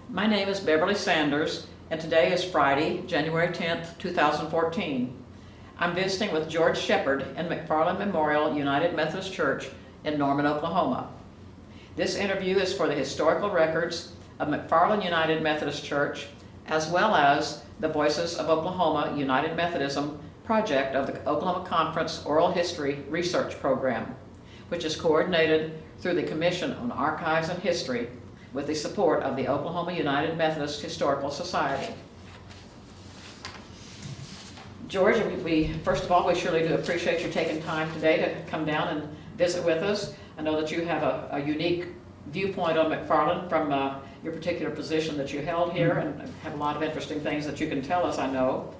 My name is Beverly Sanders, and today is Friday, January 10th, 2014. I'm visiting with George Shepard in McFarland Memorial United Methodist Church in Norman, Oklahoma. This interview is for the historical records of McFarland United Methodist Church, as well as the Voices of Oklahoma United Methodism project of the Oklahoma Conference Oral History Research Program, which is coordinated through the Commission on Archives and History with the support of the Oklahoma United Methodist Historical Society. George, first of all, we surely do appreciate you taking time today to come down and visit with us. I know that you have a unique viewpoint on McFarland from your particular position that you held here, and have a lot of interesting things that you can tell us, I know.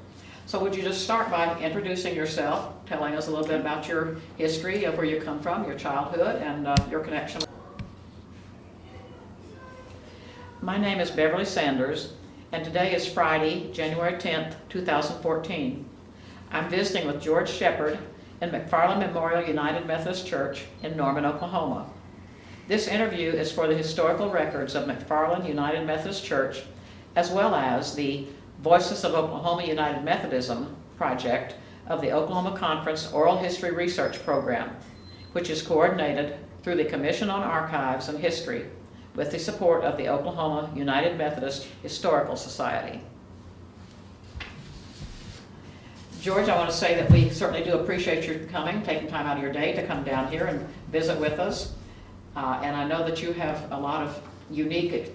So would you just start by introducing yourself, telling us a little bit about your history of where you come from, your childhood, and your connection? My name is Beverly Sanders, and today is Friday, January 10th, 2014. I'm visiting with George Shepard in McFarland Memorial United Methodist Church in Norman, Oklahoma. This interview is for the historical records of McFarland United Methodist Church, as well as the Voices of Oklahoma United Methodism project of the Oklahoma Conference Oral History Research Program, which is coordinated through the Commission on Archives and History with the support of the Oklahoma United Methodist Historical Society. George, I want to say that we certainly do appreciate your coming, taking time out of your day to come down here and visit with us. And I know that you have a lot of unique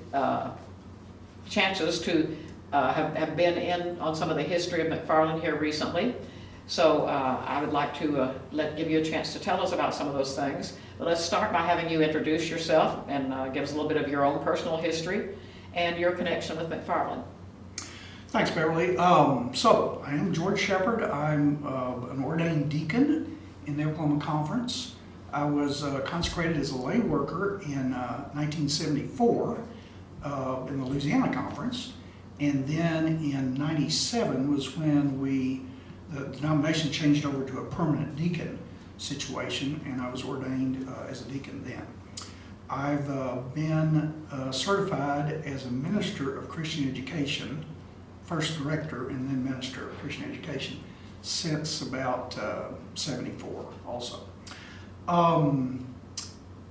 chances to have been in on some of the history of McFarland here recently. So I would like to give you a chance to tell us about some of those things. But let's start by having you introduce yourself and give us a little bit of your own personal history and your connection with McFarland. Thanks, Beverly. So I am George Shepard. I'm an ordained deacon in the Oklahoma Conference. I was consecrated as a lay worker in 1974 in the Louisiana Conference. And then in 97 was when the denomination changed over to a permanent deacon situation, and I was ordained as a deacon then. I've been certified as a minister of Christian education, first director and then minister of Christian education, since about 74 also.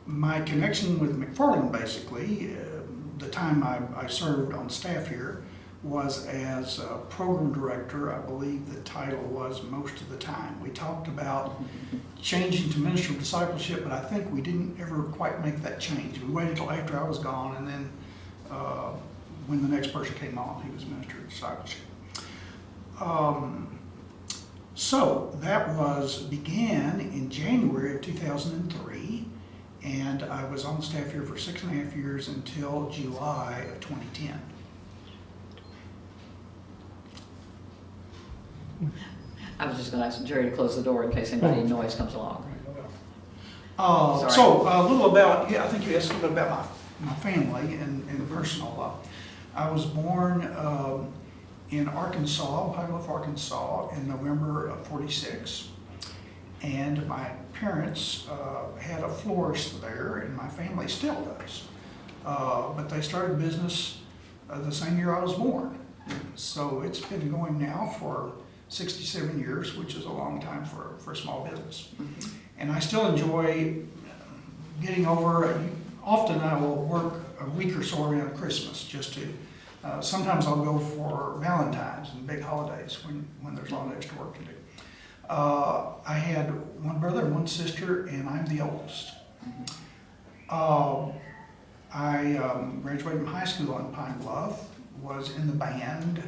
My connection with McFarland, basically, the time I served on staff here was as a program director. I believe the title was most of the time. We talked about changing to ministry of discipleship, but I think we didn't ever quite make that change. We waited until after I was gone, and then when the next person came on, he was minister of discipleship. So that began in January of 2003, and I was on staff here for 6.5 years until July of 2010. I was just going to ask Jerry to close the door in case any noise comes along. So a little about, I think you asked a little bit about my family and personal. I was born in Arkansas, Pine Bluff, Arkansas, in November of '46. And my parents had a florist there, and my family still does. But they started business the same year I was born. So it's been going now for 67 years, which is a long time for a small business. Mm-hmm. And I still enjoy getting over. Often I will work a week or so around Christmas just to, sometimes I'll go for Valentine's and big holidays when there's a lot of extra work to do. I had one brother and one sister, and I'm the oldest. Mm-hmm. I graduated from high school in Pine Bluff, was in the band,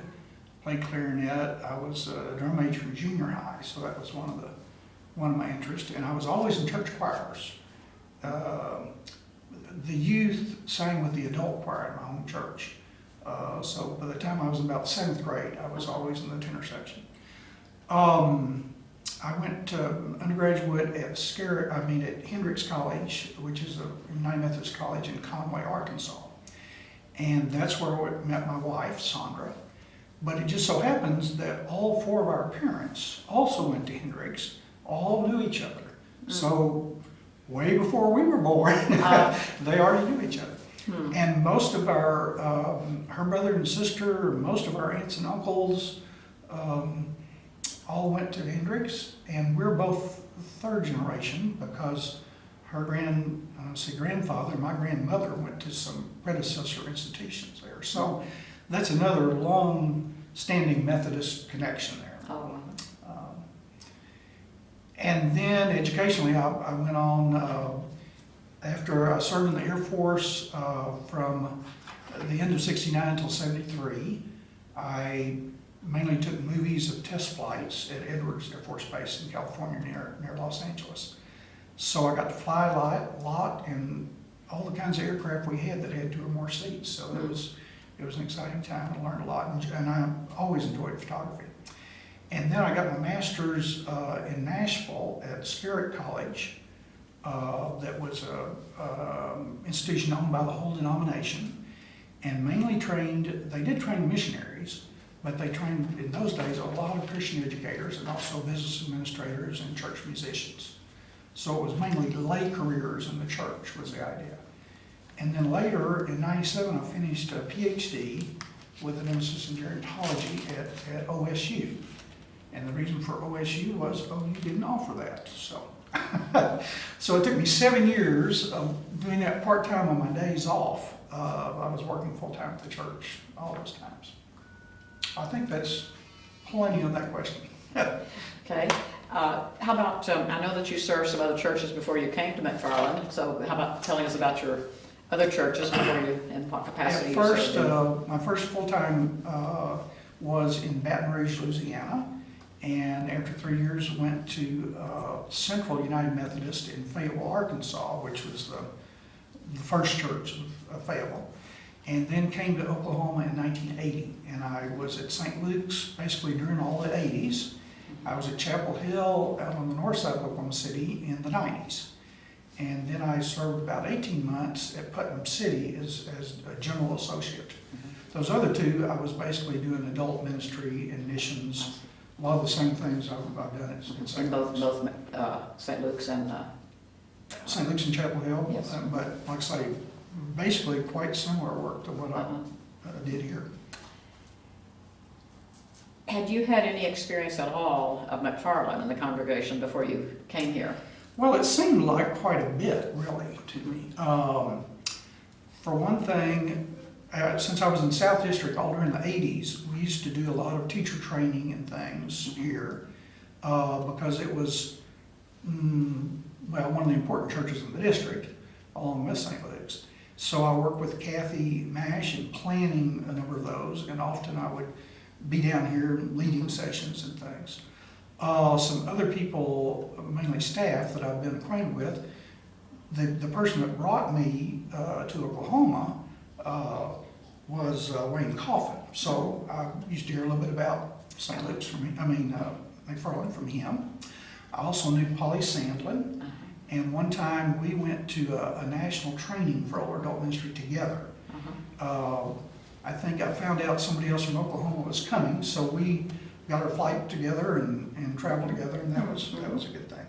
played clarinet. I was a drum major in junior high, so that was one of my interests. And I was always in church choirs. The youth sang with the adult choir in my home church. So by the time I was in about 7th grade, I was always in the tenor section. I went to undergraduate at Hendrix College, which is a United Methodist College in Conway, Arkansas. And that's where I met my wife, Sandra. But it just so happens that all 4 of our parents also went to Hendrix, all knew each other. Mm-hmm. So way before we were born, they already knew each other. And most of our, her brother and sister, most of our aunts and uncles, all went to Hendricks, and we're both third generation because her grandfather, my grandmother went to some predecessor institutions there. So that's another long-standing Methodist connection there. Oh, And then educationally, I went on, after I served in the Air Force from the end of '69 until '73, I mainly took movies of test flights at Edwards Air Force Base in California near Los Angeles. So I got to fly a lot and all the kinds of aircraft we had that had 2 or more seats. So it was an exciting time. I learned a lot, and I always enjoyed photography. And then I got my master's in Nashville at Spirit College. That was an institution owned by the whole denomination, and mainly they did train missionaries, but they trained, in those days, a lot of Christian educators and also business administrators and church musicians. So it was mainly lay careers in the church was the idea. And then later, in '97, I finished a PhD with an emphasis in gerontology at OSU. And the reason for OSU was OU didn't offer that. So it took me 7 years of doing that part-time on my days off. I was working full-time at the church all those times. I think that's plenty on that question. okay. How about, I know that you served some other churches before you came to McFarland, so how about telling us about your other churches before you, in what capacity At you first, served in? my first full-time was in Baton Rouge, Louisiana, and after 3 years went to Central United Methodist in Fayetteville, Arkansas, which was the first church of Fayetteville, and then came to Oklahoma in 1980, and I was at St. Luke's basically during all the 80s. I was at Chapel Hill out on the north side of Oklahoma City in the 90s. And then I served about 18 months at Putnam City as a general associate. Those other 2, I was basically doing adult ministry and missions, a lot of the same things I've done in St. Both Luke's. St. Luke's and... St. Luke's and Chapel Hill, Yes. But like I say, basically quite similar work to what I did here. Had you had any experience at all of McFarland in the congregation before you came here? Well, it seemed like quite a bit, really, to me. For one thing, since I was in South District all during the 80s, we used to do a lot of teacher training and things here because it was, well, one of the important churches in the district, along with St. Luke's. So I worked with Kathy Mash in planning a number of those, and often I would be down here leading sessions and things. Some other people, mainly staff that I've been acquainted with, the person that brought me to Oklahoma was Wayne Coffin. So I used to hear a little bit about St. Luke's McFarland from him. I also knew Polly Sandlin, and one time we went to a national training for older adult ministry together. I think I found out somebody else from Oklahoma was coming, so we got our flight together and traveled together, and that was a good thing.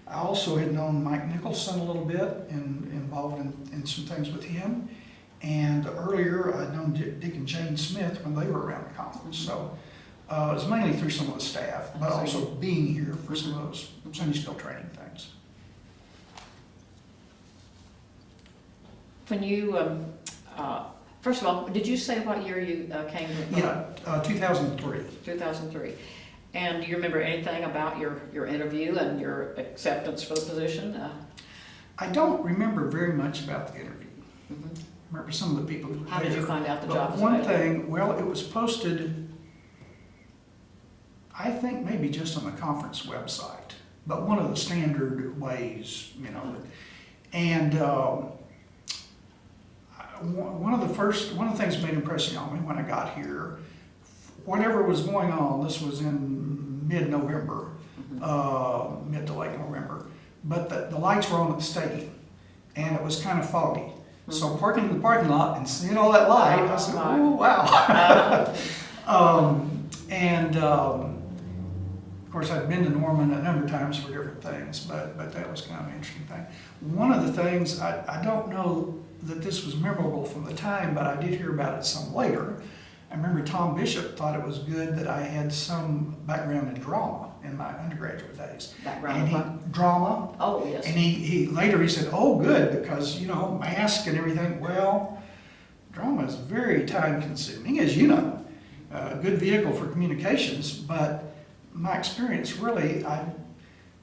I also had known Mike Nicholson a little bit and involved in some things with him. And earlier I'd known Dick and Jane Smith when they were around the conference. So it was mainly through some of the staff, but also being here for some of those Sunday school training things. When you, first of all, did you say what year you came to? Yeah, 2003. 2003. And do you remember anything about your interview and your acceptance for the position? I don't remember very much about the interview. I remember some of the people who were How did you find out the But job was one available? thing, well, it was posted, I think maybe just on the conference website, but one of the standard ways, you know. And one of the things that made an impression on me when I got here, whatever was going on, this was in mid-November, mid to late November, but the lights were on at the stadium, and it was kind of foggy. So parking in the parking lot and seeing all that light, I said, oh, wow. course, I'd been to Norman a number of times for different things, but that was kind of an interesting thing. One of the things, I don't know that this was memorable from the time, but I did hear about it some later. I remember Tom Bishop thought it was good that I had some background in drama in my undergraduate days. Background in what? Drama. Oh, yes. And he later said, oh, good, because, mask and everything. Well, drama is very time consuming, as you know. A good vehicle for communications, but my experience really,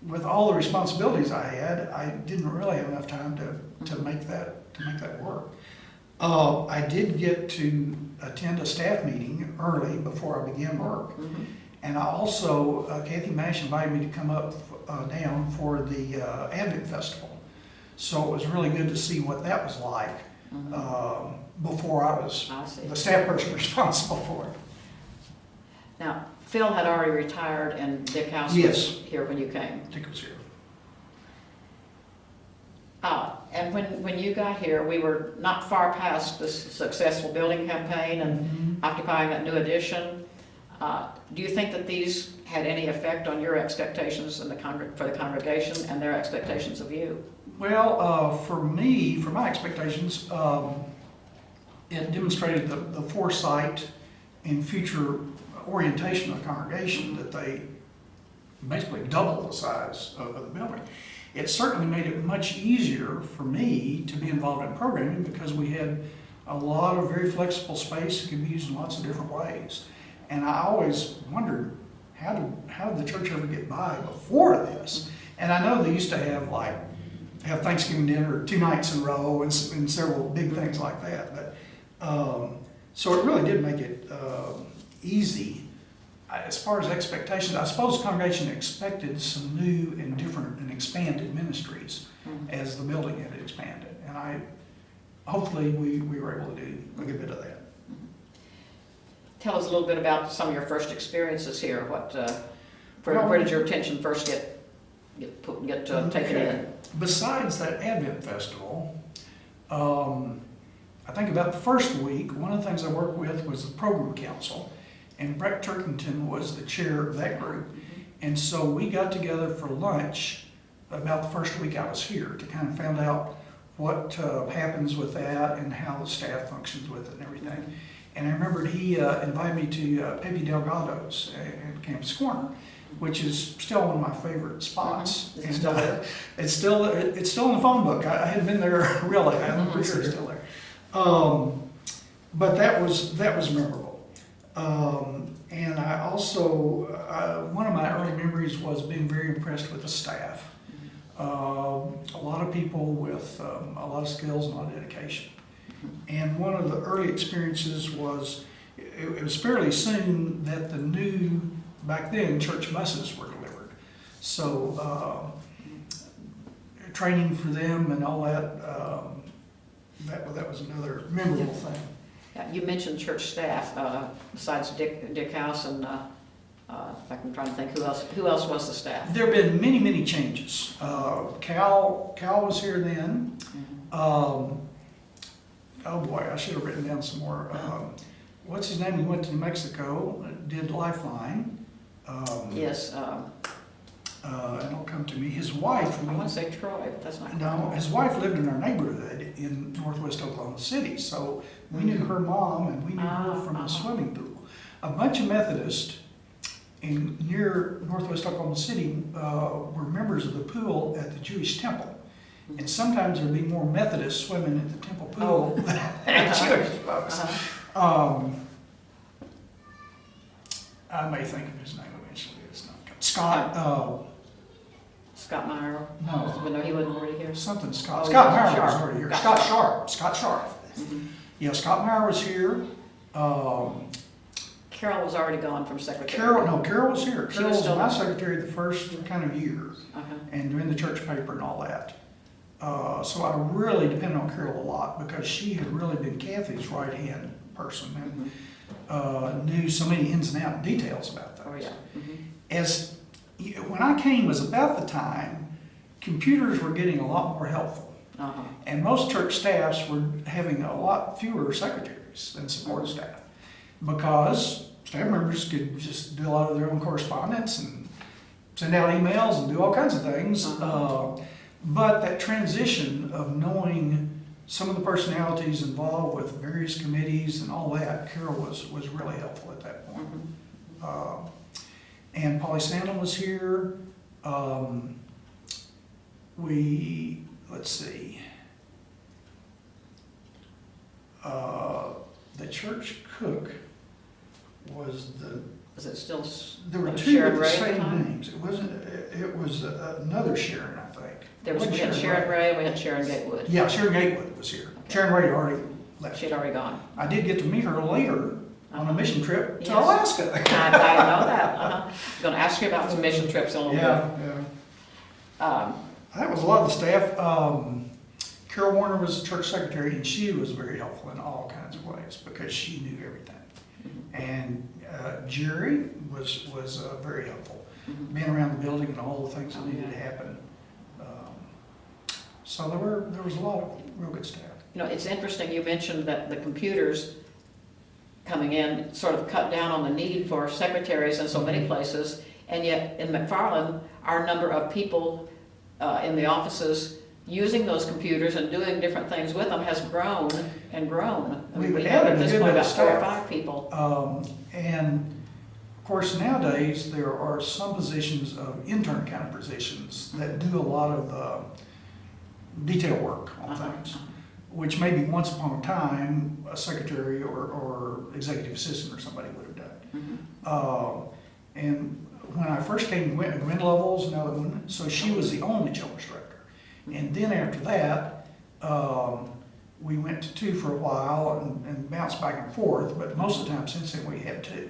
with all the responsibilities I had, I didn't really have enough time to make that work. I did get to attend a staff meeting early before I began work. Mm-hmm. And I also, Kathy Mash invited me to come up down for the Advent Festival. So it was really good to see what that was like before I was the staff person responsible for it. Now, Phil had already retired and Dick House Yes. was here when you came. Dick was here. And when you got here, we were not far past this successful building campaign and occupying that new addition. Do you think that these had any effect on your expectations in for the congregation and their expectations of you? Well, for me, for my expectations, it demonstrated the foresight and future orientation of the congregation that they basically doubled the size of the building. It certainly made it much easier for me to be involved in programming because we had a lot of very flexible space that could be used in lots of different ways. And I always wondered, how did the church ever get by before this? And I know they used to have Thanksgiving dinner 2 nights in a row and several big things like that. But so it really did make it easy. As far as expectations, I suppose the congregation expected some new and different and expanded ministries as the building had expanded. And hopefully we were able to do a good bit of that. Tell us a little bit about some of your first experiences here. Where did your attention first get taken in? Besides that Advent Festival, I think about the first week, one of the things I worked with was the program council. And Brett Turkington was the chair of that group. And so we got together for lunch about the first week I was here to kind of find out what happens with that and how the staff functions with it and everything. And I remember he invited me to Pepe Delgado's at Campus Corner, which is still one of my favorite spots. Is it still there? It's still in the phone book. I hadn't been there really. I'm pretty sure it's still there. But that was memorable. And I also, one of my early memories was being very impressed with the staff. A lot of people with a lot of skills and a lot of dedication. And one of the early experiences was, it was fairly soon that the new, back then, church buses were delivered. So training for them and all that, that was another memorable thing. You mentioned church staff, besides Dick House and, I'm trying to think, who else was the staff? There have been many, many changes. Cal was here then. Oh boy, I should have written down some more. What's his name? He went to New Mexico, did Lifeline. Yes. It'll come to me. His wife. I want to say Troy, but that's not. No, his wife lived in our neighborhood in northwest Oklahoma City, so we knew her mom and we knew her from the swimming pool. A bunch of Methodists near northwest Oklahoma City were members of the pool at the Jewish temple. And sometimes there'd be more Methodists swimming at the temple pool than Jewish folks. I may think of his name eventually. It's not Scott. Scott Meyer. No. But no, he wasn't already here. Something Scott. Oh, Scott Meyer Sharp. was already here. Scott Sharp. Yeah, Scott Meyer was here. Carol was already gone from secretary. Carol was here. Carol was still my there. secretary the first kind of year, and doing the church paper and all that. So I really depended on Carol a lot because she had really been Kathy's right-hand person and knew so many ins and outs details about those. Oh, yeah. When I came was about the time computers were getting a lot more helpful. And most church staffs were having a lot fewer secretaries than support staff because staff members could just do a lot of their own correspondence and send out emails and do all kinds of things. But that transition of knowing some of the personalities involved with various committees and all that, Carol was really helpful at that point. And Polly Sandlin was here. Let's see. The church cook was it still there were two Sharon with the Ray at the same time? names. It was another Sharon, I think. We had Sharon Ray and we had Sharon Gatewood. Yeah, Sharon Gatewood was here. Okay. Sharon Ray had already left. She'd already gone. I did get to meet her later on a mission trip to Yes. Alaska. I know that. I'm going to ask you about some mission trips in a little Yeah. bit. That was a lot of the staff. Carol Warner was the church secretary, and she was very helpful in all kinds of ways because she knew everything. And Jerry was very helpful, being around the building and all the things that needed to happen. So there was a lot of real good staff. You know, it's interesting, you mentioned that the computers coming in sort of cut down on the need for secretaries in so many places, and yet in McFarland, our number of people in the offices using those computers and doing different things with them has grown and grown. I mean, we have at this point about 4 or 5 people. And of course, nowadays, there are some positions of intern kind of positions that do a lot of detail work on things, which maybe once upon a time, a secretary or executive assistant or somebody would have done. And when I first came, Gwen Lovell's another one, so she was the only children's director. And then after that, we went to 2 for a while and bounced back and forth, but most of the time since then we had 2.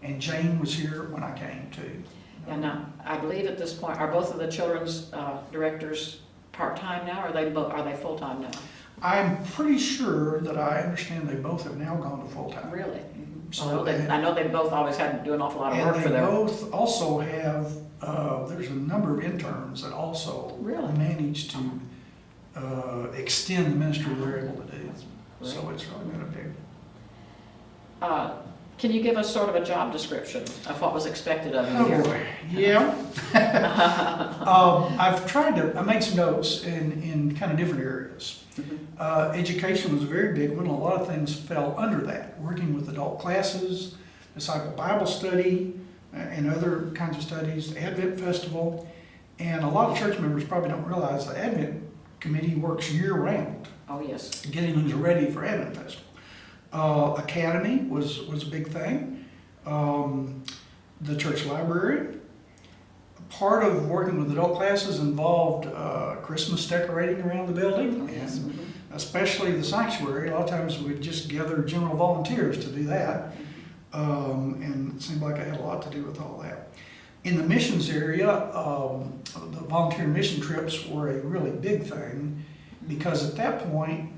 And Jane was here when I came too. And now, I believe at this point, are both of the children's directors part-time now, or are they full-time now? I'm pretty sure that I understand they both have now gone to full-time. Really? So I know they both always had to do an awful lot of work for And they them. both also have, there's a number of interns that also Really? manage to extend the ministry they're able to do. So Great. it's really been a big. Can you give us sort of a job description of what was expected of you here? boy, yeah. I made some notes in kind of different areas. Education was a very big one. A lot of things fell under that. Working with adult classes, disciple Bible study, and other kinds of studies, the Advent Festival. And a lot of church members probably don't realize the Advent Committee works year-round, Oh, yes. getting things ready for Advent Festival. Academy was a big thing. The church library. Part of working with adult classes involved Christmas decorating around the building, Yes. and especially the sanctuary. A lot of times we'd just gather general volunteers to do that, and it seemed like I had a lot to do with all that. In the missions area, the volunteer mission trips were a really big thing because at that point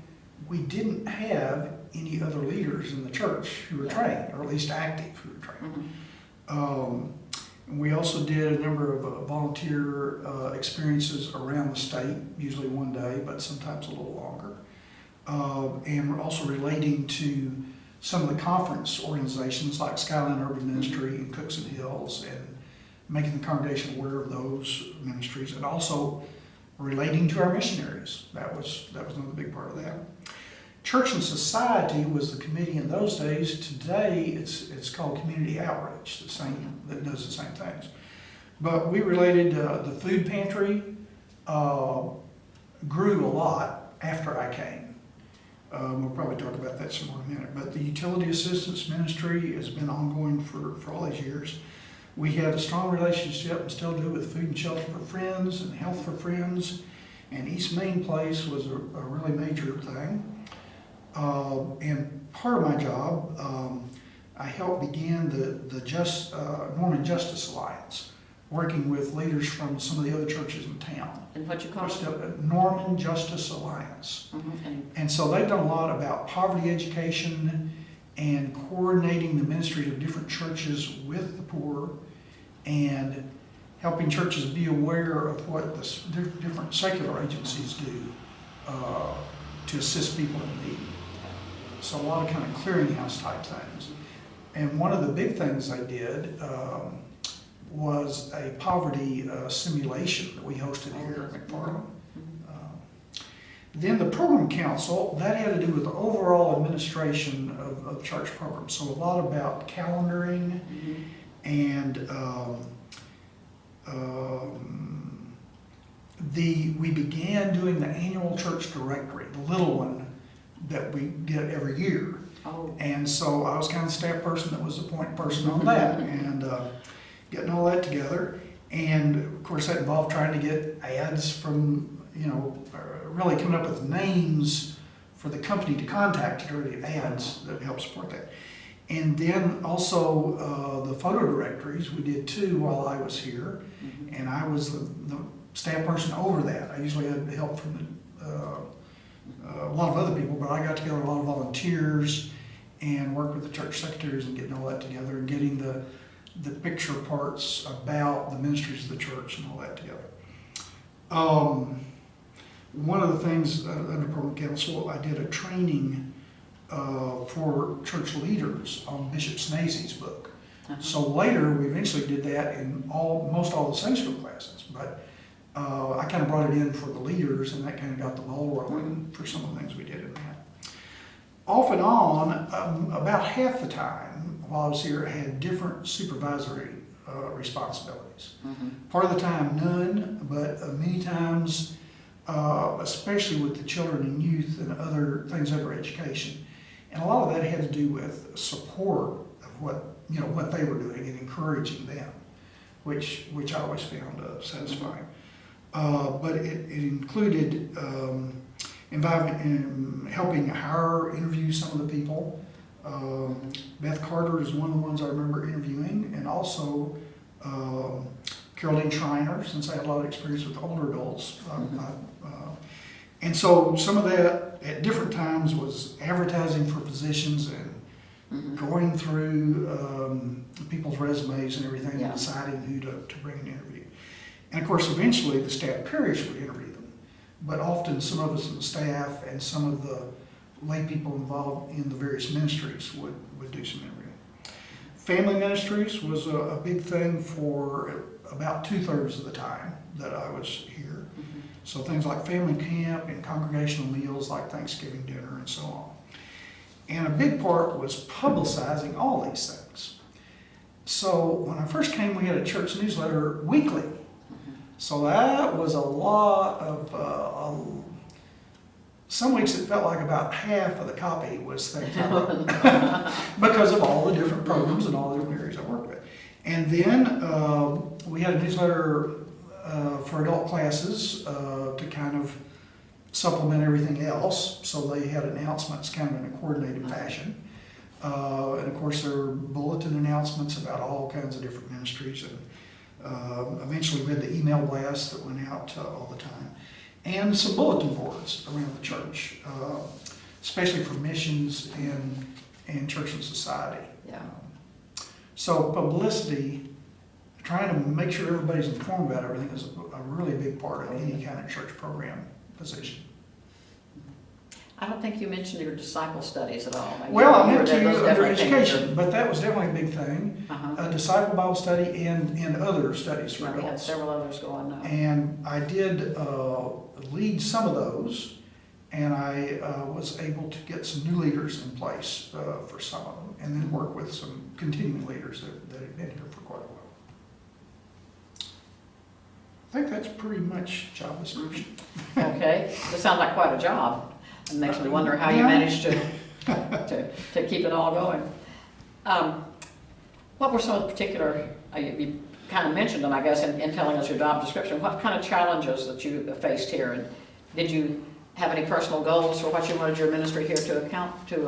we didn't have any other leaders in the church who were trained, or at least active who were trained. And we also did a number of volunteer experiences around the state, usually one day, but sometimes a little longer. And we're also relating to some of the conference organizations like Skyline Urban Ministry and Cooks and Hills, and making the congregation aware of those ministries, and also relating to our missionaries. That was another big part of that. Church and Society was the committee in those days. Today, it's called Community Outreach, that does the same things. But we related, the food pantry grew a lot after I came. We'll probably talk about that some more in a minute. But the Utility Assistance Ministry has been ongoing for all these years. We had a strong relationship and still do with Food and Shelter for Friends and Health for Friends. And East Main Place was a really major thing. And part of my job, I helped begin the Norman Justice Alliance, working with leaders from some of the other churches in town. And what you call it? Norman Justice Alliance. And so they've done a lot about poverty education and coordinating the ministries of different churches with the poor, and helping churches be aware of what the different secular agencies do to assist people in need. So a lot of kind of clearinghouse type things. And one of the big things I did, was a poverty simulation that we hosted here at McFarland. Then the program council, that had to do with the overall administration of church programs. So a lot about calendaring and we began doing the annual church directory, the little one that we did every year. Oh. And so I was kind of the staff person that was the point person on that, and getting all that together. And of course that involved trying to get ads from, really coming up with names for the company to contact to do the ads that help support that. And then also the photo directories, we did too while I was here. And I was the staff person over that. I usually had help from a lot of other people, but I got together a lot of volunteers and worked with the church secretaries and getting all that together and getting the picture parts about the ministries of the church and all that together. One of the things under program council, I did a training for church leaders on Bishop Snazy's book. So later, we eventually did that in most all the Sunday school classes, but I kind of brought it in for the leaders, and that kind of got the ball rolling for some of the things we did in that. Off and on, about half the time while I was here, I had different supervisory responsibilities. Part of the time, none, but many times, especially with the children and youth and other things under education. And a lot of that had to do with support of what they were doing and encouraging them, which I always found satisfying. But it included helping hire, interview some of the people. Beth Carter is one of the ones I remember interviewing, and also Carolyn Schreiner, since I had a lot of experience with older adults. And so some of that at different times was advertising for positions and going through people's resumes and everything and deciding who to bring an interview. And of course, eventually the staff parish would interview them, but often some of us in the staff and some of the lay people involved in the various ministries would do some interviewing. Family ministries was a big thing for about 2/3 of the time that I was here. So things like family camp and congregational meals like Thanksgiving dinner and so on. And a big part was publicizing all these things. So when I first came, we had a church newsletter weekly. So that was a lot of, some weeks it felt like about half of the copy was things I wrote because of all the different programs and all the different areas I worked with. And then we had a newsletter for adult classes to kind of supplement everything else. So they had announcements kind of in a coordinated fashion. And of course there were bulletin announcements about all kinds of different ministries. And eventually we had the email blast that went out all the time. And some bulletin boards around the church, especially for missions and church and society. So publicity, trying to make sure everybody's informed about everything is a really big part of any kind of church program position. I don't think you mentioned your disciple studies at all. Well, I meant to under education, but that was definitely a big thing. A disciple Bible study and other studies for adults. We had several others going on. And I did lead some of those, and I was able to get some new leaders in place for some of them, and then work with some continuing leaders that had been here for quite a while. I think that's pretty much job description. Okay, this sounds like quite a job. It makes me wonder how you managed to keep it all going. What were some of the particular, you kind of mentioned them, I guess, in telling us your job description. What kind of challenges that you faced here? And did you have any personal goals for what you wanted your ministry here to accomplish?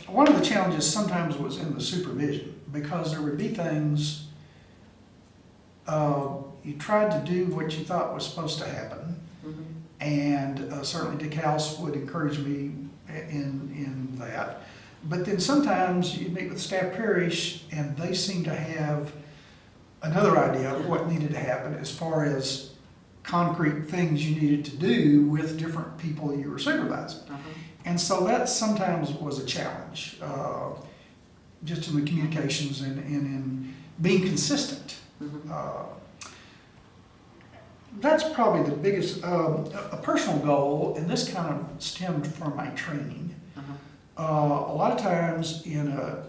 One of the challenges sometimes was in the supervision, because there would be things you tried to do what you thought was supposed to happen. And certainly Dick House would encourage me in that. But then sometimes you meet with staff parish and they seem to have another idea of what needed to happen as far as concrete things you needed to do with different people you were supervising. And so that sometimes was a challenge, just in the communications and in being consistent. That's probably the biggest, a personal goal, and this kind of stemmed from my training. A lot of times in a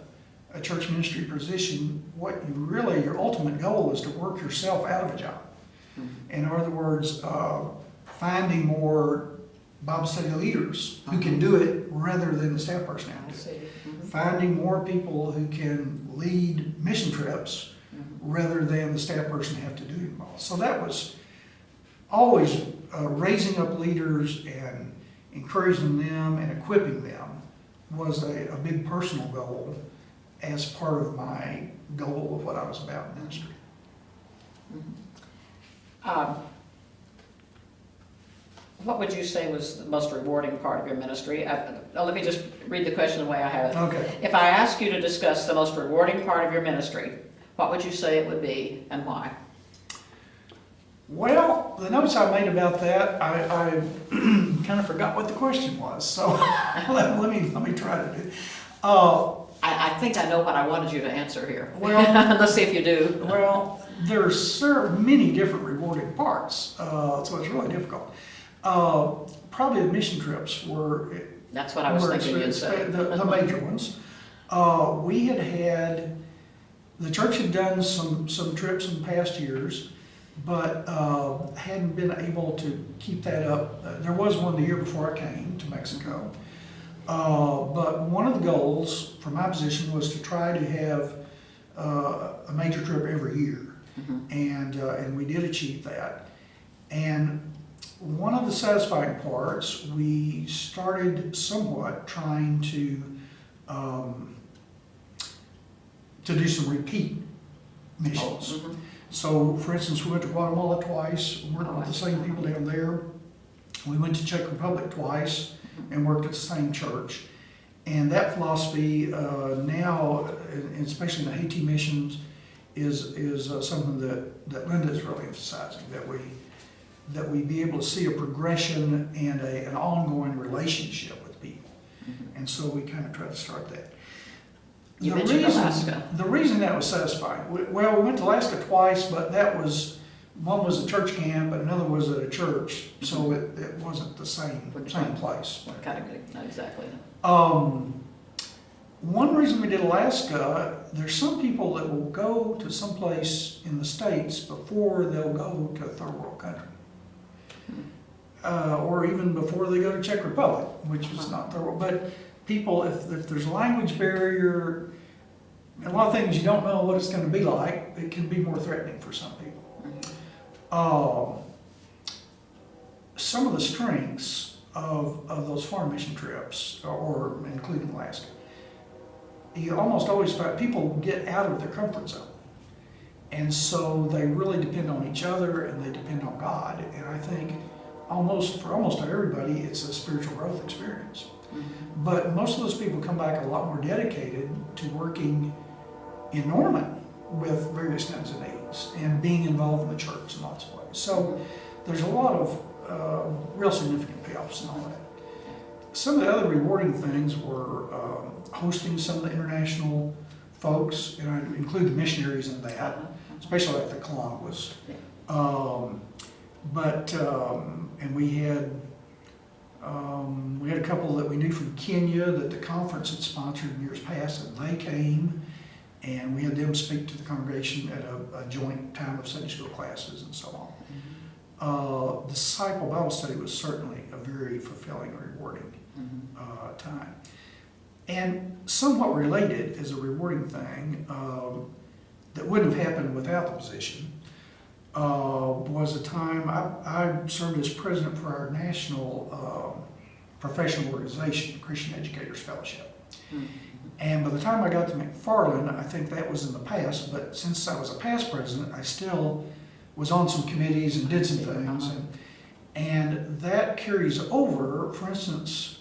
church ministry position, what you really, your ultimate goal is to work yourself out of a job. In other words, finding more Bible study leaders who can do it rather than the staff person have to do it. Finding more people who can lead mission trips rather than the staff person have to do it all. So that was always raising up leaders and encouraging them and equipping them was a big personal goal as part of my goal of what I was about in ministry. What would you say was the most rewarding part of your ministry? Let me just read the question the way I have it. Okay. If I ask you to discuss the most rewarding part of your ministry, what would you say it would be and why? Well, the notes I made about that, I kind of forgot what the question was, so let me try to do. I think I know what I wanted you to answer here. Well, let's see if you do. Well, there's many different rewarding parts, so it's really difficult. Probably the mission trips were. That's what I was thinking you'd say. The major ones. We had the church had done some trips in past years, but hadn't been able to keep that up. There was one the year before I came to Mexico. But one of the goals for my position was to try to have a major trip every year. And we did achieve that. And one of the satisfying parts, we started somewhat trying to do some repeat missions. So, for instance, we went to Guatemala twice, worked with the same people down there. We went to Czech Republic twice and worked at the same church. And that philosophy now, and especially in the Haiti missions, is something that Linda is really emphasizing, that we be able to see a progression and an ongoing relationship with people. And so we kind of try to start that. You mentioned Alaska. The reason that was satisfying, we went to Alaska twice, but one was a church camp and another was at a church, so it wasn't the same place. Kind of, not exactly. One reason we did Alaska, there's some people that will go to some place in the States before they'll go to a third world country. Or even before they go to Czech Republic, which was not third world. But people, if there's a language barrier, a lot of things you don't know what it's going to be like, it can be more threatening for some people. Some of the strengths of those foreign mission trips, or including Alaska, you almost always find people get out of their comfort zone. And so they really depend on each other and they depend on God. And I think for almost everybody, it's a spiritual growth experience. But most of those people come back a lot more dedicated to working in Norman with various kinds of needs and being involved in the church in lots of ways. So there's a lot of real significant payoffs and all that. Some of the other rewarding things were hosting some of the international folks, and I include the missionaries in that, especially like the Columbus. And we had a couple that we knew from Kenya that the conference had sponsored in years past, and they came, and we had them speak to the congregation at a joint time of Sunday school classes and so on. The Disciple Bible Study was certainly a very fulfilling and rewarding time. And somewhat related as a rewarding thing that wouldn't have happened without the position was a time I served as president for our national professional organization, Christian Educators Fellowship. And by the time I got to McFarland, I think that was in the past, but since I was a past president, I still was on some committees and did some things. And that carries over. For instance,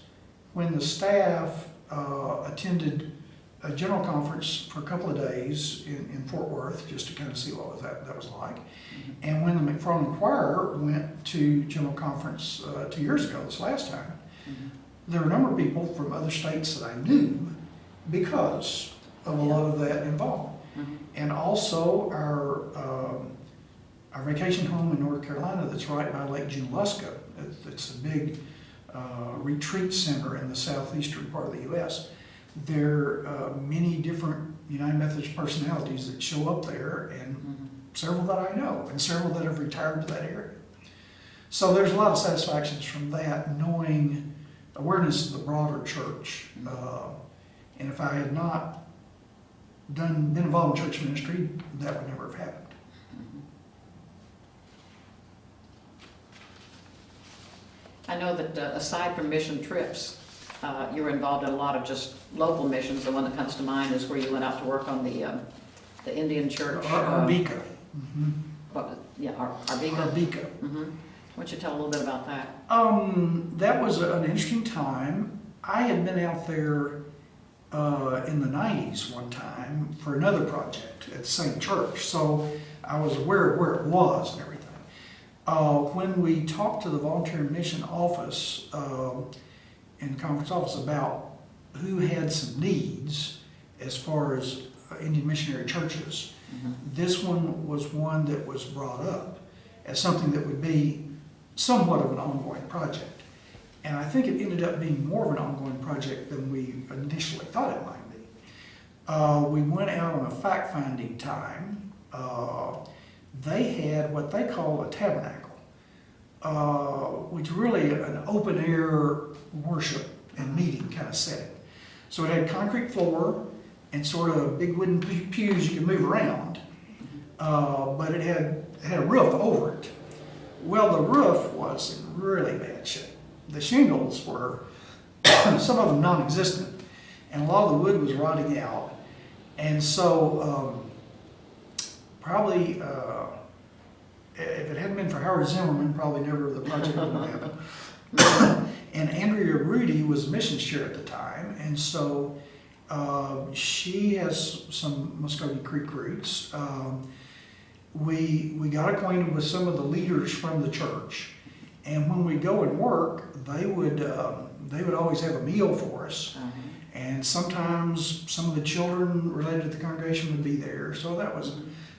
when the staff attended a general conference for a couple of days in Fort Worth, just to kind of see what that was like. And when the McFarland Choir went to general conference 2 years ago, this last time, there were a number of people from other states that I knew because of a lot of that involved. and also our vacation home in North Carolina that's right by Lake Junaluska. It's a big retreat center in the southeastern part of the U.S. There are many different United Methodist personalities that show up there, and several that I know, and several that have retired to that area. So there's a lot of satisfactions from that, knowing awareness of the broader church. And if I had not been involved in church ministry, that would never have happened. I know that aside from mission trips, you were involved in a lot of just local missions. The one that comes to mind is where you went out to work on the Indian church. Arbika. Arbika. Arbika. Why don't you tell a little bit about that? That was an interesting time. I had been out there in the 90s one time for another project at the same church, so I was aware of where it was and everything. When we talked to the volunteer mission office in the conference office about who had some needs as far as Indian missionary churches, this one was one that was brought up as something that would be somewhat of an ongoing project. And I think it ended up being more of an ongoing project than we initially thought it might be. We went out on a fact-finding time. They had what they call a tabernacle, which is really an open-air worship and meeting kind of setting. So it had concrete floor and sort of big wooden pews you could move around, but it had a roof over it. Well, the roof was in really bad shape. The shingles were, some of them non-existent, and a lot of the wood was rotting out. And so probably, if it hadn't been for Howard Zimmerman, probably never the project would have happened. And Andrea Rudy was missions chair at the time, and so she has some Muscogee Creek roots. We got acquainted with some of the leaders from the church, and when we go and work, they would always have a meal for us, and sometimes some of the children related to the congregation would be there. So that was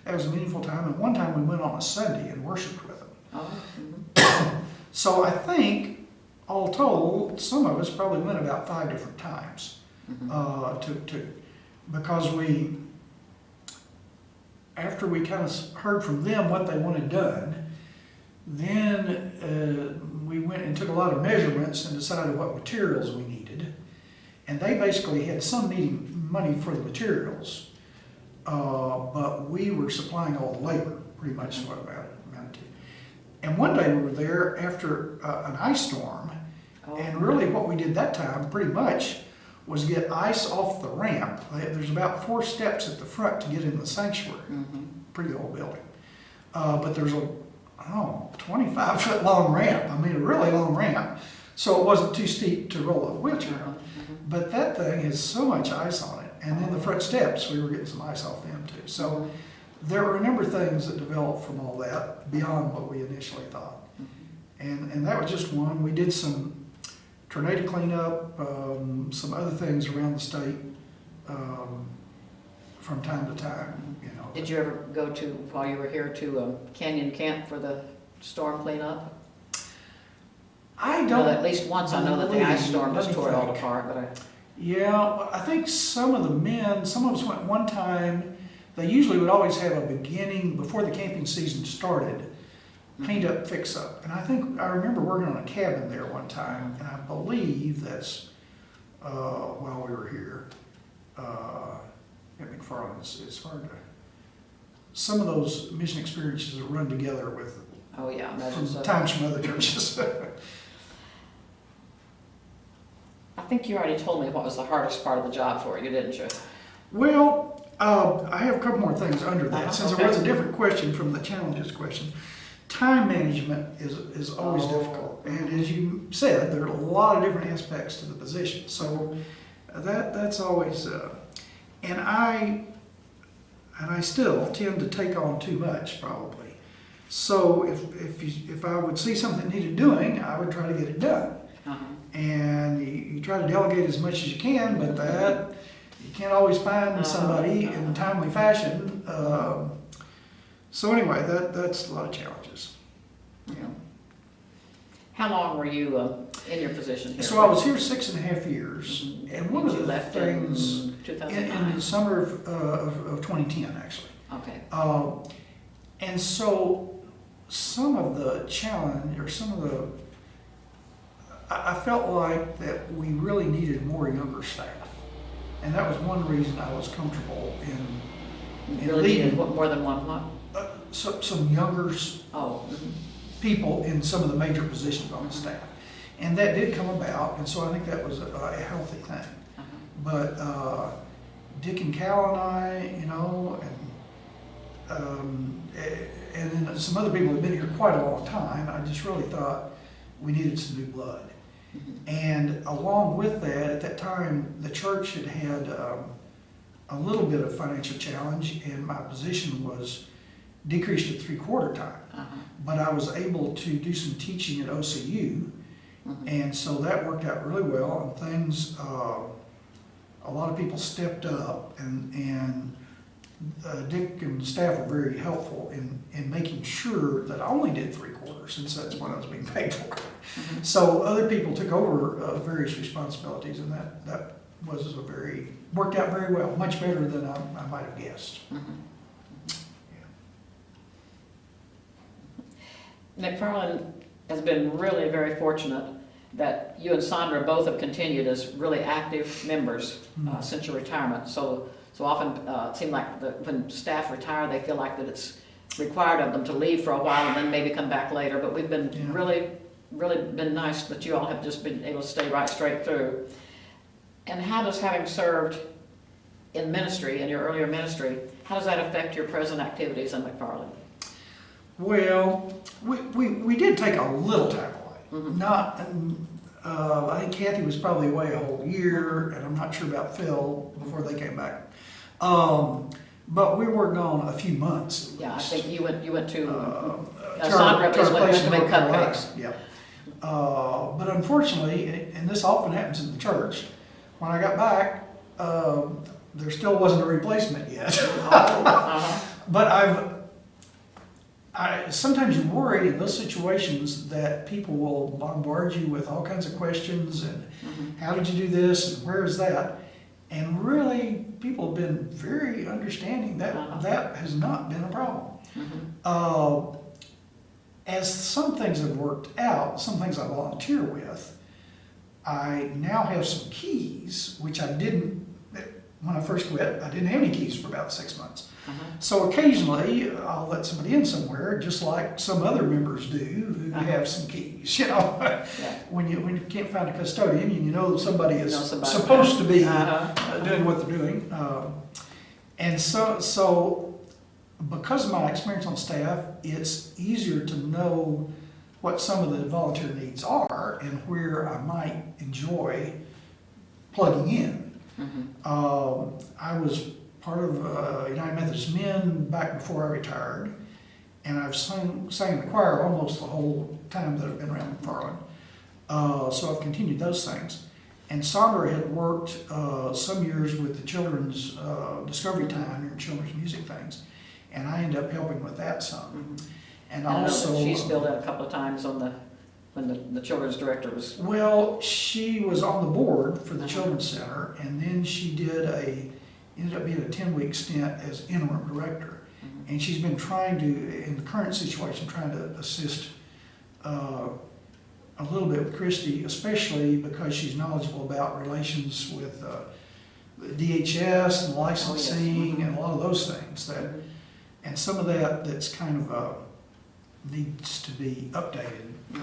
a meaningful time. And one time we went on a Sunday and worshiped with them. So I think, all told, some of us probably went about 5 different times, because after we kind of heard from them what they wanted done, then we went and took a lot of measurements and decided what materials we needed. And they basically had some needing money for the materials, but we were supplying all the labor, pretty much is what it amounted to. And one day we were there after an ice storm, and really what we did that time pretty much was get ice off the ramp. There's about 4 steps at the front to get in the sanctuary, pretty old building. But there's a 25-foot long ramp. I mean, a really long ramp. So it wasn't too steep to roll a wheelchair on. But that thing has so much ice on it. And then the front steps, we were getting some ice off them too. So there were a number of things that developed from all that beyond what we initially thought. And that was just one. We did some tornado cleanup, some other things around the state from time to time. Did you ever go to, while you were here, to Canyon Camp for the storm cleanup? I don't. Well, at least once I know that the ice storm just tore it all apart, but Yeah, I think some of us went one time. They usually would always have a beginning, before the camping season started, paint up, fix up. And I remember working on a cabin there one time, and I believe that's while we were here at McFarlin. It's hard to, some of those mission experiences run together with from times from other churches. I think you already told me what was the hardest part of the job for you, didn't you? Well, I have a couple more things under that, since it was a different question from the challenges question. Time management is always difficult, and as you said, there are a lot of different aspects to the position. So that's always, and I still tend to take on too much, probably. So if I would see something needed doing, I would try to get it done. And you try to delegate as much as you can, but that you can't always find somebody in timely fashion. So anyway, that's a lot of challenges. Yeah. How long were you in your position here? So I was here 6.5 years, Mhm. and one of You the left things in 2009? in the summer of 2010, actually. Okay. And so some of the challenge, or some of the, I felt like that we really needed more younger staff. And that was one reason I was comfortable in Really leading. needed more than one what? Some younger Oh. Mhm. people in some of the major positions on the staff. And that did come about, and so I think that was a healthy thing. Uh-huh. But Dick and Cal and I, you know, and then some other people who've been here quite a long time, I just really thought we needed some new blood. Mhm. And along with that, at that time, the church had a little bit of financial challenge, and my position was decreased to 3/4 time. Uh-huh. But I was able to do some teaching at OCU, Mhm. and so that worked out really well, and things, a lot of people stepped up, and Dick and staff were very helpful in making sure that I only did 3/4, since that's what I was being paid for. Mhm. So other people took over various responsibilities, and that worked out very well, much better than I might have guessed. Mhm. McFarland has been really very fortunate that you and Sandra both have continued as really active members Mhm. since your retirement. So often it seems like when staff retire, they feel like that it's required of them to leave for a while and then maybe come back later. But we've been Yeah. really been nice that you all have just been able to stay right straight through. And how does having served in ministry, in your earlier ministry, how does that affect your present activities in McFarland? Well, we did take a little time away. Mhm. Not, I think Kathy was probably away a whole year, and I'm not sure about Phil before they came back. But we were gone a few months. At Yeah, I least. think you went to, To Sandra our- to our went place to in make North Carolina. cupcakes. Yeah. But unfortunately, and this often happens in the church, when I got back, there still wasn't a replacement yet. Uh-huh. But sometimes you worry in those situations that people will bombard you with all kinds of questions and Mhm. how did you do this and where is that? And really, people have been very understanding that Uh-huh. that has not been a problem. Mhm. As some things have worked out, some things I volunteer with, I now have some keys, which I didn't, when I first quit, I didn't have any keys for about 6 months. Uh-huh. So occasionally, I'll let somebody in somewhere, just like some other members do, who Uh-huh. have some keys, you know? Yeah. When you can't find a custodian, and you know somebody is Know somebody. supposed to be Uh-huh. doing what they're doing. And so because of my experience on staff, it's easier to know what some of the volunteer needs are and where I might enjoy plugging in. Mhm. I was part of United Methodist Men back before I retired, and I've sang in the choir almost the whole time that I've been around McFarland. So I've continued those things. And Sandra had worked some years with the children's Discovery Time and children's music things, and I ended up helping with that some. Mhm. And I know that also, she's filled in a couple of times when the children's director was. well, she was on the board for the Uh-huh. Children's Center, and then she ended up being a 10-week stint as interim director. Mhm. And she's been trying to, in the current situation, trying to assist a little bit with Christy, especially because she's knowledgeable about relations with the DHS and licensing Mhm. and a lot of those things. Mhm. And some of that's kind of needs to be updated, I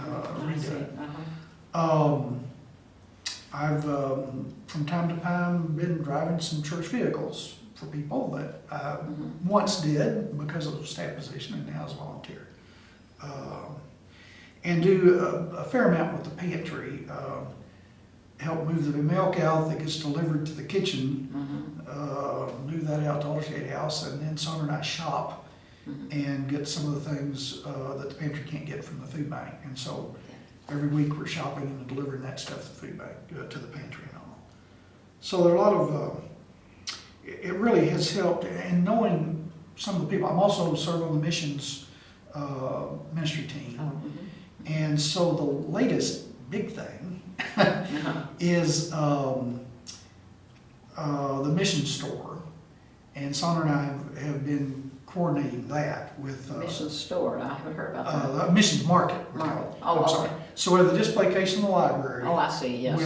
see. redone. Uh-huh. I've, from time to time, been driving some church vehicles for people that I Mhm. once did because of the staff position and now as a volunteer. And do a fair amount with the pantry, help move the milk out that gets delivered to the kitchen, Mhm. move that out to Aldersgate House, and then Summer and I shop Mhm. and get some of the things that the pantry can't get from the food bank. And so every week we're shopping and delivering that stuff to the food bank, to the pantry and all. So there are a lot of it really has helped, and knowing some of the people, I'm also serve on the missions ministry team. And so the latest big thing is the mission store. And Sandra and I have been coordinating that with Mission store, I haven't heard about that. the missions market. Market. I'm Oh, sorry. okay. So we have the display case in the library. Oh, I see, yes.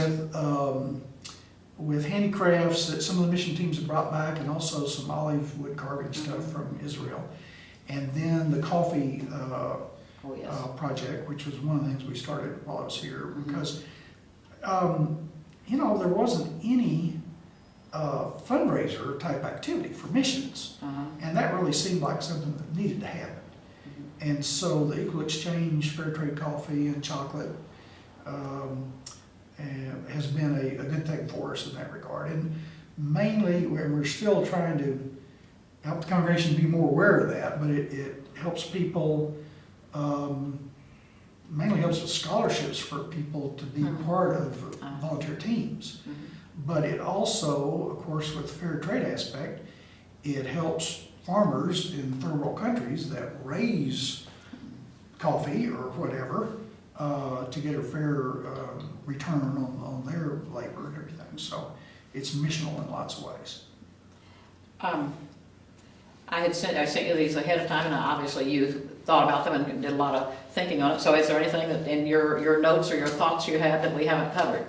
With handicrafts that some of the mission teams have brought back, and also some olive wood carving stuff from Israel. And then the coffee Oh, yes. project, which was one of the things we started while I was here, because there wasn't any fundraiser type activity for missions, and that really seemed like something that needed to happen. And so the Equal Exchange Fair Trade Coffee and Chocolate has been a good thing for us in that regard. And mainly, we're still trying to help the congregation be more aware of that, but it helps people, mainly helps with scholarships for people to be part of volunteer teams. But it also, of course, with the fair trade aspect, it helps farmers in third world countries that raise coffee or whatever to get a fair return on their labor and everything. So it's missional in lots of ways. I sent you these ahead of time, and obviously you thought about them and did a lot of thinking on it. So is there anything that in your notes or your thoughts you had that we haven't covered?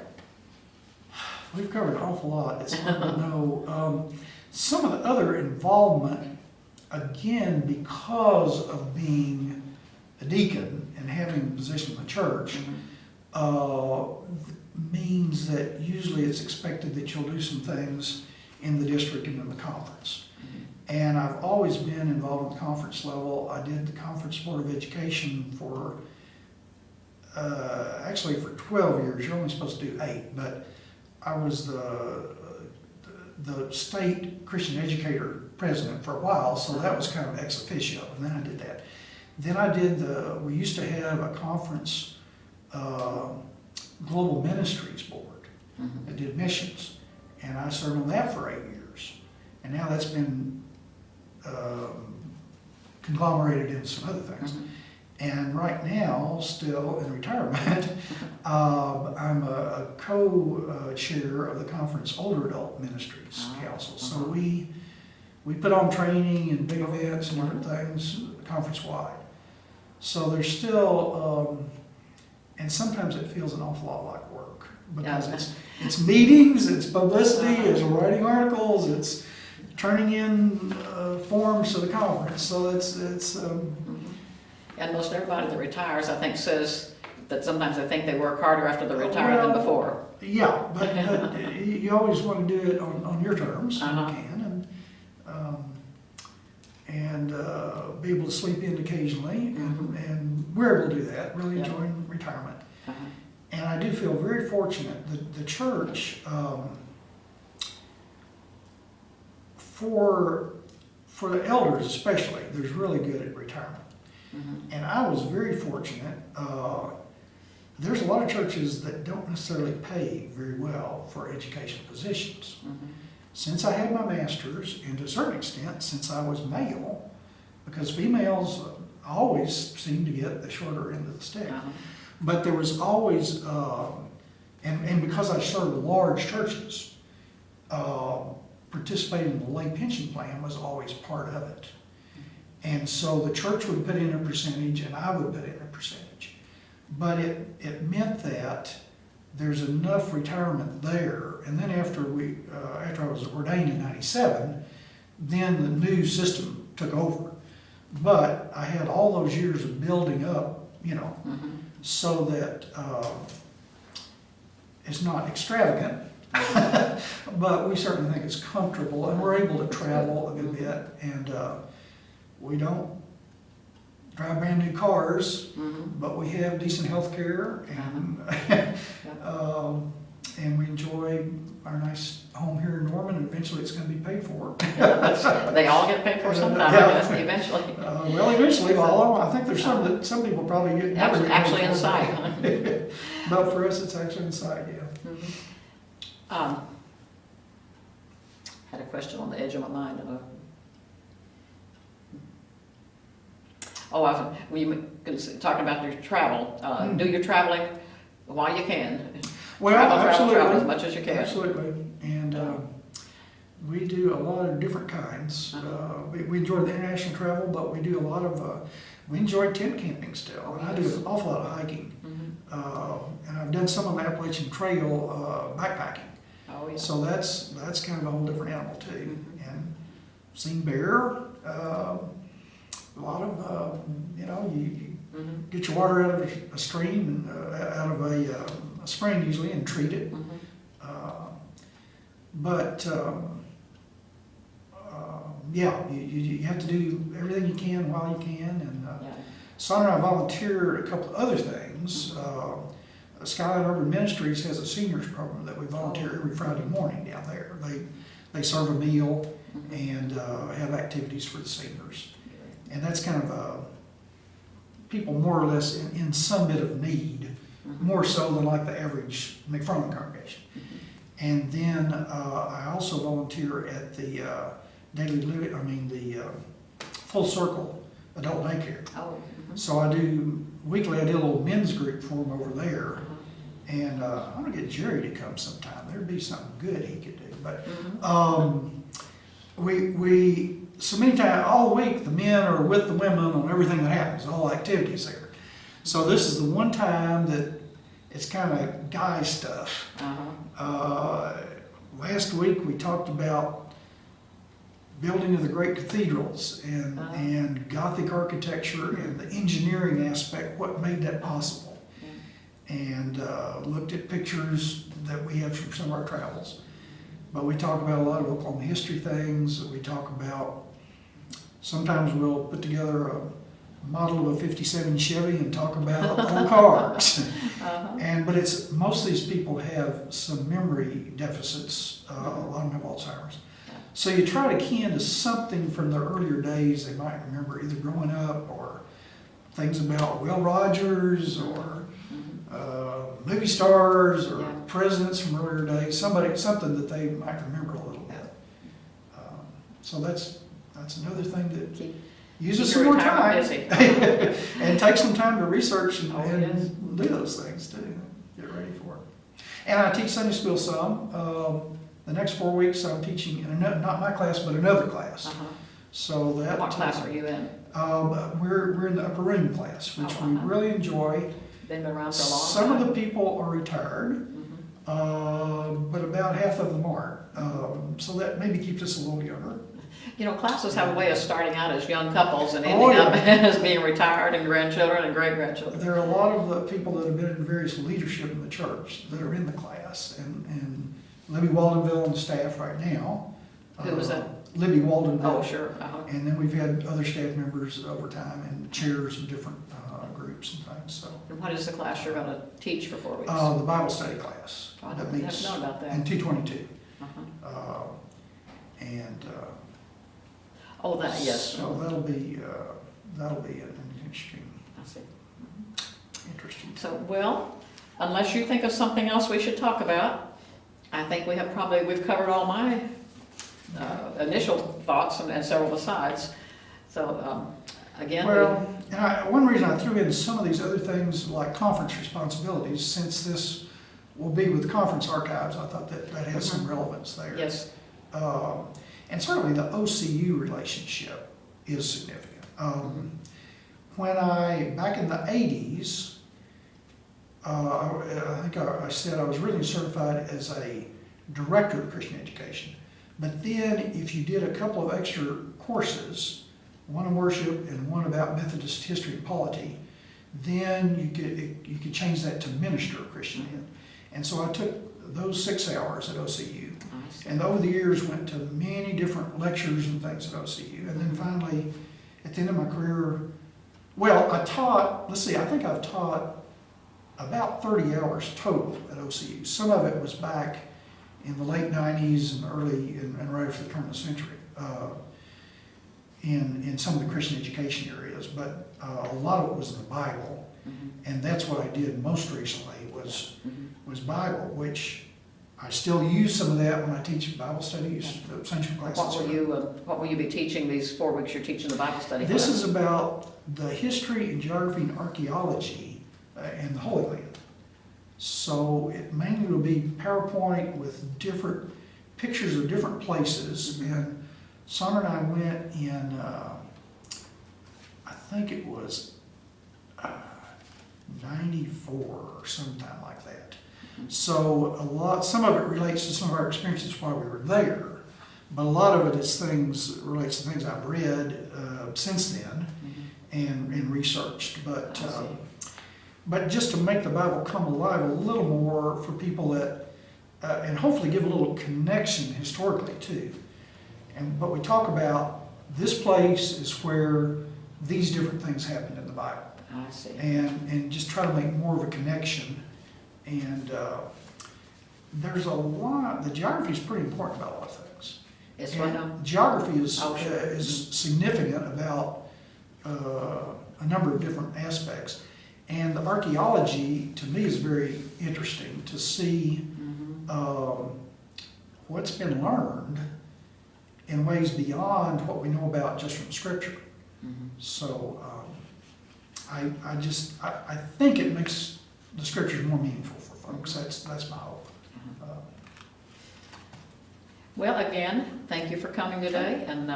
We've covered an awful lot. It's hard to know. Some of the other involvement, again, because of being a deacon and having a position in the church, means that usually it's expected that you'll do some things in the district and in the conference. And I've always been involved at the conference level. I did the Conference Board of Education for, actually for 12 years. You're only supposed to do 8, but I was the state Christian educator president for a while, so that was kind of ex officio, and then I did that. Then I did we used to have a conference global ministries board that did missions, and I served on that for 8 years. And now that's been conglomerated into some other things. And right now, still in retirement, I'm a co-chair of the conference Older Adult Ministries Council. So we put on training and big events and different things conference-wide. So there's still, and sometimes it feels an awful lot like work, because it's meetings, it's publicity, it's writing articles, it's turning in forms to the conference. So it's And most everybody that retires, I think, says that sometimes they think they work harder after they retire than before. Yeah, but you always want to do it on your terms when you can, and be able to sleep in occasionally, and we're able to do that, really enjoying retirement. And I do feel very fortunate that the church, for the elders especially, there's really good at retirement. And I was very fortunate. There's a lot of churches that don't necessarily pay very well for education positions. Since I had my master's, and to a certain extent, since I was male, because females always seem to get the shorter end of the stick. But there was always, and because I served large churches, participating in the lay pension plan was always part of it. And so the church would put in a percentage and I would put in a percentage. But it meant that there's enough retirement there. And then after I was ordained in '97, then the new system took over. But I had all those years of building up, so that it's not extravagant, but we certainly think it's comfortable, and we're able to travel a good bit, and we don't drive brand new cars, but we have decent health care, and we enjoy our nice home here in Norman, and eventually it's going to be paid for. They all get paid for sometime, I guess, eventually. Well, eventually, I think there's some people probably get Actually in sight. But for us, it's actually in sight, yeah. Had a question on the edge of my mind. We were talking about your travel. Do your traveling while you can. Well, Travel absolutely. as much as you can. Absolutely. And we do a lot of different kinds. We enjoy the international travel, but we do a lot of, we enjoy tent camping still. And I do an awful lot of hiking. And I've done some of the Appalachian Trail backpacking. Oh, yeah. So that's kind of a whole different animal too. And seen bear, a lot of, you get your water out of a stream and out of a spring usually and treat it. Yeah, you have to do everything you can while you can. And Son and I volunteer a couple of other things. Skyline Urban Ministries has a seniors program that we volunteer every Friday morning down there. They serve a meal and have activities for the seniors. And that's kind of people more or less in some bit of need, more so than like the average McFarland congregation. And then I also volunteer at the the Full Circle Adult Daycare. So I do weekly. I do a little men's group for them over there, and I'm gonna get Jerry to come sometime. There'd be something good he could do. But we so many times all week the men are with the women on everything that happens, all activities there. So this is the one time that it's kind of guy stuff. Last week we talked about building of the great cathedrals and Gothic architecture and the engineering aspect, what made that possible. And looked at pictures that we have from some of our travels. But we talk about a lot of Oklahoma history things. We talk about, sometimes we'll put together a model of a 57 Chevy and talk about old cars. But it's, most of these people have some memory deficits, a lot of them have Alzheimer's. So you try to key into something from their earlier days they might remember, either growing up or things about Will Rogers or movie stars or presidents from earlier days, something that they might remember a little bit. So that's another thing that uses some more time and takes some time to research and do those things too. Get ready for it. And I teach Sunday school some. The next 4 weeks I'm teaching in not my class, but another class. So that. What class are you in? We're in the upper room class, which we really enjoy. Been around for a long time. Some of the people are retired, but about half of them aren't. So that maybe keeps us a little younger. Classes have a way of starting out as young couples and ending up as being retired and grandchildren and great-grandchildren. There are a lot of the people that have been in various leadership in the church that are in the class, and Libby Waldenville on the staff right now. Who was that? Libby Waldenville. Oh, sure. And then we've had other staff members over time and chairs of different groups and things. So. And what is the class you're going to teach for 4 weeks? The Bible study class. I that haven't meets known about that. in 222. Yes. So that'll be an interesting. I see. Interesting. So, well, unless you think of something else we should talk about, I think we've covered all my initial thoughts and several besides. So, again. Well, one reason I threw in some of these other things like conference responsibilities, since this will be with conference archives, I thought that has some relevance there. Yes. And certainly the OCU relationship is significant. When back in the 80s, I think I said I was really certified as a director of Christian education. But then if you did a couple of extra courses, one on worship and one about Methodist history and polity, then you could change that to minister of Christian Ed. And so I took those 6 hours at OCU. And over the years went to many different lectures and things at OCU. And then finally, at the end of my career, I think I've taught about 30 hours total at OCU. Some of it was back in the late 90s and right after the turn of the century in some of the Christian education areas. But a lot of it was in the Bible. And that's what I did most recently was Bible, which I still use some of that when I teach Bible studies, essential classes. What will you be teaching these 4 weeks you're teaching the Bible study? This is about the history and geography and archaeology in the Holy Land. So it mainly will be PowerPoint with different pictures of different places. And Sandra and I went in, I think it was 94 or sometime like that. So some of it relates to some of our experiences while we were there, but a lot of it relates to things I've read since then and researched. But just to make the Bible come alive a little more for people that, and hopefully give a little connection historically too. But we talk about this place is where these different things happened in the Bible. I see. And just try to make more of a connection. And there's a lot, the geography is pretty important about a lot of things. It's what now? Geography is, Oh, sure. is significant about a number of different aspects. And the archaeology, to me, is very interesting to see what's been learned in ways beyond what we know about just from Scripture. So I think it makes the Scriptures more meaningful for folks. That's my hope. Well, again, thank you for coming today, and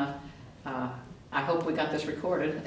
I hope we got this recorded.